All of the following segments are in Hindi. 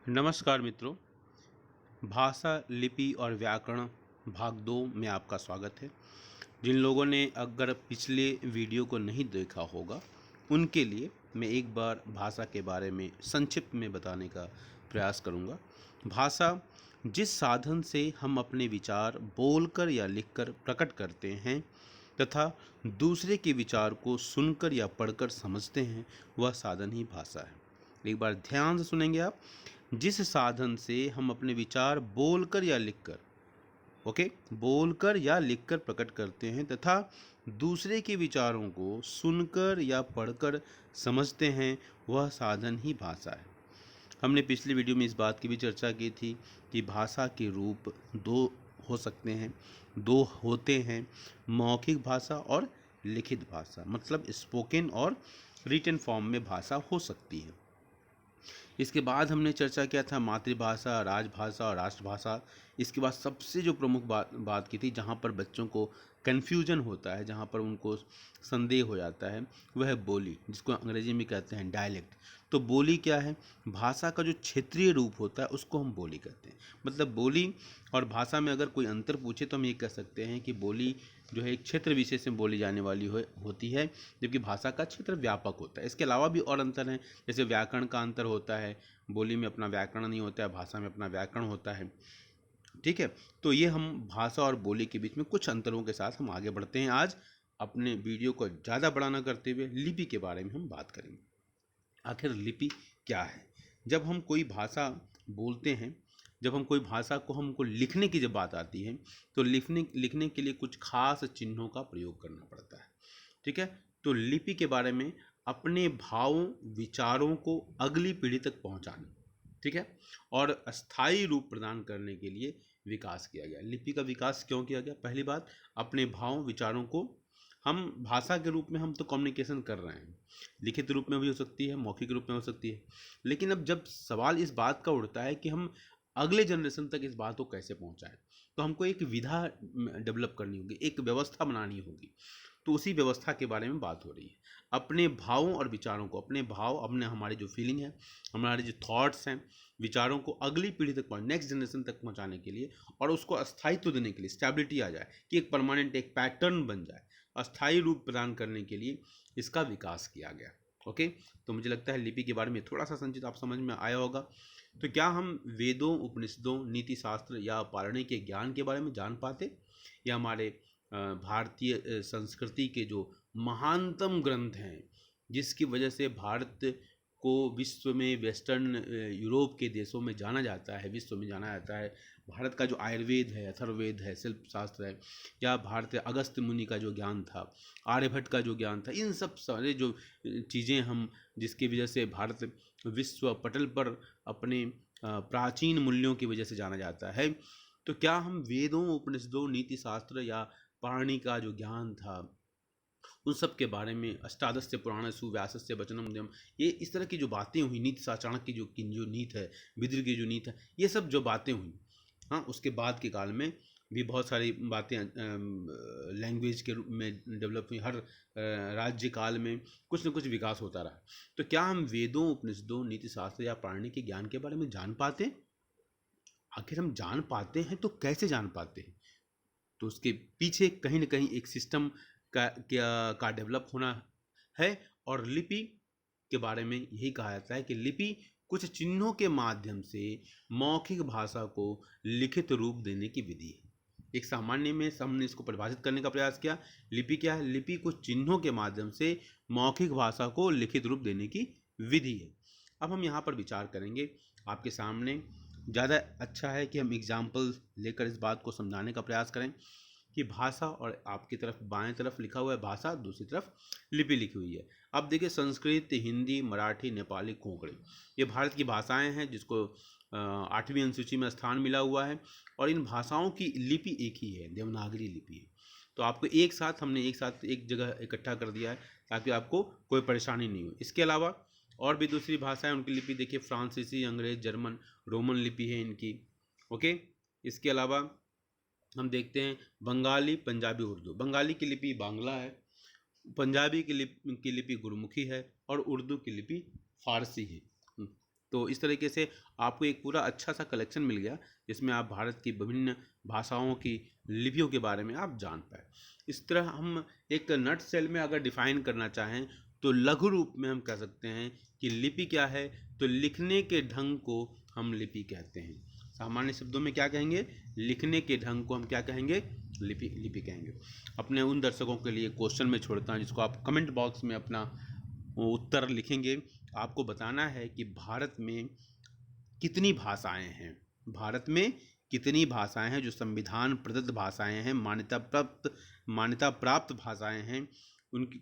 नमस्कार मित्रों। भाषा, लिपि और व्याकरण भाग 2 में आपका स्वागत है। जिन लोगों ने अगर पिछले वीडियो को नहीं देखा होगा उनके लिए मैं एक बार भाषा के बारे में संक्षिप्त में बताने का प्रयास करूंगा। भाषा जिस साधन से हम अपने विचार बोलकर या लिखकर प्रकट करते हैं तथा दूसरे के विचार को सुनकर या पढ़कर समझते हैं, वह साधन ही भाषा है। एक बार ध्यान से सुनेंगे आप। जिस साधन से हम अपने विचार बोलकर या लिखकर बोलकर या लिखकर प्रकट करते हैं तथा दूसरे के विचारों को सुनकर या पढ़कर समझते हैं, वह साधन ही भाषा है। हमने पिछली वीडियो में इस बात की भी चर्चा की थी कि भाषा के रूप दो हो सकते हैं, दो होते हैं, मौखिक भाषा और लिखित भाषा। मतलब स्पोकन और रिटन फॉर्म में भाषा हो सकती है। इसके बाद हमने चर्चा किया था मातृभाषा, राजभाषा और राष्ट्रभाषा। इसके बाद सबसे जो प्रमुख बात की थी, जहाँ पर बच्चों को कन्फ्यूजन होता है, जहाँ पर उनको संदेह हो जाता है, वह है बोली, जिसको अंग्रेजी में कहते हैं डायलेक्ट। तो बोली क्या है? भाषा का जो क्षेत्रीय रूप होता है उसको हम बोली कहते हैं। मतलब बोली और भाषा में अगर कोई अंतर पूछे तो हम ये कह सकते हैं कि बोली जो है एक क्षेत्र विशेष में बोली जाने वाली होती है, जबकि भाषा का क्षेत्र व्यापक होता है। इसके अलावा भी और अंतर हैं, जैसे व्याकरण का अंतर होता है, बोली में अपना व्याकरण नहीं होता है, भाषा में अपना व्याकरण होता है। ठीक है, तो ये हम भाषा और बोली के बीच में कुछ अंतरों के साथ हम आगे बढ़ते हैं। आज अपने वीडियो को ज़्यादा बड़ा न करते हुए लिपि के बारे में हम बात करेंगे। आखिर लिपि क्या है? जब हम कोई भाषा बोलते हैं, जब हम कोई भाषा को हमको लिखने की जब बात आती है, तो लिखने के लिए कुछ खास चिन्हों का प्रयोग करना पड़ता है। ठीक है, तो लिपि के बारे में अपने भावों विचारों को अगली पीढ़ी तक पहुंचाना, ठीक है, और अस्थायी रूप प्रदान करने के लिए विकास किया गया। लिपि का विकास क्यों किया गया? पहली बात, अपने भावों विचारों को हम भाषा के रूप में हम तो कम्युनिकेशन कर रहे हैं, लिखित रूप में भी हो सकती है, मौखिक रूप में हो सकती है, लेकिन अब जब सवाल इस बात का उठता है कि हम अगले जनरेशन तक इस बात को कैसे पहुंचाएं, तो हमको एक विधा डेवलप करनी होगी, एक व्यवस्था बनानी होगी। तो उसी व्यवस्था के बारे में बात हो रही है। अपने भावों और विचारों को, अपने भाव, अपने हमारी जो फीलिंग है, हमारे जो थॉट्स हैं, विचारों को अगली पीढ़ी तक नेक्स्ट जनरेशन तक पहुंचाने के लिए और उसको अस्थायित्व देने के लिए, स्टेबिलिटी आ जाए कि एक परमानेंट एक पैटर्न बन जाए, अस्थायी रूप प्रदान करने के लिए इसका विकास किया गया। ओके, तो मुझे लगता है लिपि के बारे में थोड़ा सा संचित आप समझ में आया होगा। तो क्या हम वेदों, उपनिषदों, नीति शास्त्र या पारणी के ज्ञान के बारे में जान पाते, या हमारे भारतीय संस्कृति के जो महानतम ग्रंथ हैं, जिसकी वजह से भारत को विश्व में, वेस्टर्न यूरोप के देशों में जाना जाता है, विश्व में जाना जाता है। भारत का जो आयुर्वेद है, अथर्ववेद है, शिल्प शास्त्र है, या भारतीय अगस्त्य मुनि का जो ज्ञान था, आर्यभट्ट का जो ज्ञान था, इन सब सारे जो चीज़ें हम, जिसकी वजह से भारत विश्व पटल पर अपने प्राचीन मूल्यों की वजह से जाना जाता है, तो क्या हम वेदों, उपनिषदों, नीति शास्त्र या पाणि का जो ज्ञान था, उन सब के बारे में, अष्टादश पुराण सुव्यासस्य वचनम उद्यम, ये इस तरह की जो बातें हुई, नीति शास्त्र, चाणक्य की जो नीति है, विदुर की जो नीति है, ये सब जो बातें हुई, हाँ, उसके बाद के काल में भी बहुत सारी बातें लैंग्वेज के रूप में डेवलप हुई। हर राज्य काल में कुछ न कुछ विकास होता रहा। तो क्या हम वेदों, उपनिषदों, नीति शास्त्र या पाणि के ज्ञान के बारे में जान पाते हैं? आखिर हम जान पाते हैं तो कैसे जान पाते हैं? तो उसके पीछे कहीं ना कहीं एक सिस्टम का डेवलप होना है। और लिपि के बारे में यही कहा जाता है कि लिपि कुछ चिन्हों के माध्यम से मौखिक भाषा को लिखित रूप देने की विधि है। एक सामान्य में हमने इसको परिभाषित करने का प्रयास किया। लिपि क्या है? लिपि कुछ चिन्हों के माध्यम से मौखिक भाषा को लिखित रूप देने की विधि है। अब हम यहाँ पर विचार करेंगे आपके सामने। ज़्यादा अच्छा है कि हम एग्जाम्पल लेकर इस बात को समझाने का प्रयास करें कि भाषा, और आपकी तरफ बाएं तरफ लिखा हुआ है भाषा, दूसरी तरफ लिपि लिखी हुई है। अब देखिए, संस्कृत, हिंदी, मराठी, नेपाली, कोंकणी, ये भारत की भाषाएं हैं जिसको 8वीं अनुसूची में स्थान मिला हुआ है। और इन भाषाओं की लिपि एक ही है, देवनागरी लिपि है। तो आपको हमने एक साथ एक जगह इकट्ठा कर दिया है ताकि आपको कोई परेशानी नहीं हो। इसके अलावा और भी दूसरी भाषाएं, उनकी लिपि देखिए, फ्रांसीसी, अंग्रेज, जर्मन, रोमन लिपि है इनकी। ओके, इसके अलावा हम देखते हैं बंगाली, पंजाबी, उर्दू। बंगाली की लिपि बांग्ला है, पंजाबी की लिपि गुरमुखी है, और उर्दू की लिपि फारसी है। तो इस तरीके से आपको एक पूरा अच्छा सा कलेक्शन मिल गया जिसमें आप भारत की विभिन्न भाषाओं की लिपियों के बारे में आप जान पाए। इस तरह हम एक नट सेल में अगर डिफाइन करना चाहें तो लघु रूप में हम कह सकते हैं कि लिपि क्या है, तो लिखने के ढंग को हम लिपि कहते हैं। सामान्य शब्दों में क्या कहेंगे, लिखने के ढंग को हम क्या कहेंगे, लिपि कहेंगे। अपने उन दर्शकों के लिए क्वेश्चन में छोड़ता हूँ जिसको आप कमेंट बॉक्स में अपना उत्तर लिखेंगे। आपको बताना है कि भारत में कितनी भाषाएं हैं, भारत में कितनी भाषाएं हैं जो संविधान प्रदत्त भाषाएं हैं, मान्यता प्राप्त भाषाएं हैं। उनकी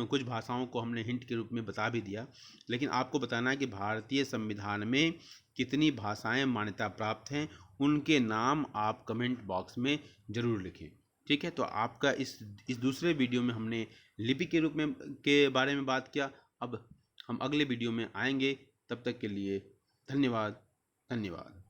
कुछ भाषाओं को हमने हिंट के रूप में बता भी दिया, लेकिन आपको बताना है कि भारतीय संविधान में कितनी भाषाएं मान्यता प्राप्त हैं, उनके नाम आप कमेंट बॉक्स में ज़रूर लिखें। ठीक है, तो आपका इस दूसरे वीडियो में हमने लिपि के रूप में के बारे में बात किया। अब हम अगले वीडियो में आएंगे, तब तक के लिए धन्यवाद।